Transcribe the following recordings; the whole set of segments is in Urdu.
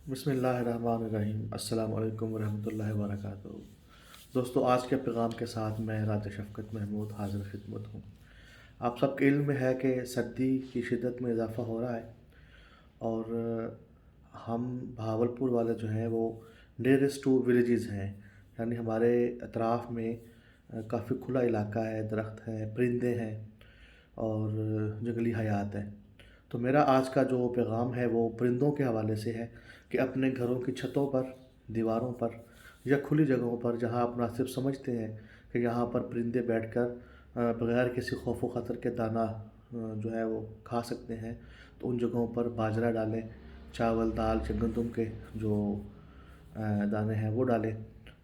بسم اللہ الرحمن الرحیم۔ السلام علیکم ورحمۃ اللہ وبرکاتہ۔ دوستو، آج کے پیغام کے ساتھ میں راج شفقت محمود حاضر خدمت ہوں۔ آپ سب کے علم میں ہے کہ سردی کی شدت میں اضافہ ہو رہا ہے، اور ہم بہاولپور والے جو ہیں وہ نیئرسٹ ٹو ولیجز ہیں، یعنی ہمارے اطراف میں کافی کھلا علاقہ ہے، درخت ہیں، پرندے ہیں اور جنگلی حیات ہیں۔ تو میرا آج کا جو پیغام ہے وہ پرندوں کے حوالے سے ہے کہ اپنے گھروں کی چھتوں پر، دیواروں پر یا کھلی جگہوں پر جہاں آپ مناسب سمجھتے ہیں کہ یہاں پر پرندے بیٹھ کر بغیر کسی خوف و خطر کے دانہ جو ہے وہ کھا سکتے ہیں، تو ان جگہوں پر باجرہ ڈالیں، چاول، دال، گندم کے جو دانے ہیں وہ ڈالیں۔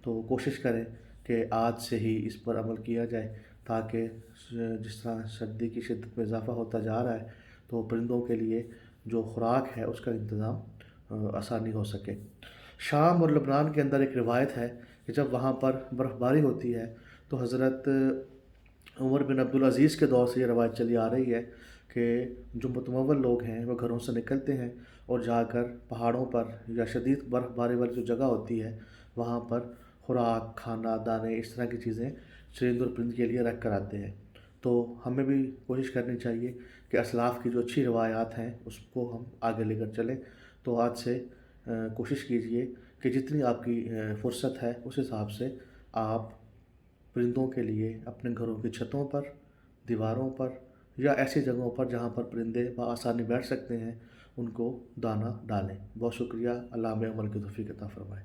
تو کوشش کریں کہ آج سے ہی اس پر عمل کیا جائے، تاکہ جس طرح سردی کی شدت میں اضافہ ہوتا جا رہا ہے تو پرندوں کے لیے جو خوراک ہے اس کا انتظام آسانی ہو سکے۔ شام اور لبنان کے اندر ایک روایت ہے کہ جب وہاں پر برف باری ہوتی ہے تو حضرت عمر بن عبدالعزیز کے دور سے یہ روایت چلی آ رہی ہے کہ جو متمول لوگ ہیں وہ گھروں سے نکلتے ہیں اور جا کر پہاڑوں پر یا شدید برف باری والی جو جگہ ہوتی ہے وہاں پر خوراک، کھانا، دانے، اس طرح کی چیزیں چرند اور پرند کے لیے رکھ کر آتے ہیں۔ تو ہمیں بھی کوشش کرنی چاہیے کہ اسلاف کی جو اچھی روایات ہیں اس کو ہم آگے لے کر چلیں۔ تو آج سے کوشش کیجئے کہ جتنی آپ کی فرصت ہے اس حساب سے آپ پرندوں کے لیے اپنے گھروں کی چھتوں پر، دیواروں پر یا ایسی جگہوں پر جہاں پر پرندے بآسانی بیٹھ سکتے ہیں ان کو دانہ ڈالیں۔ بہت شکریہ۔ اللہ ہمیں عمل کی توفیق عطا فرمائے۔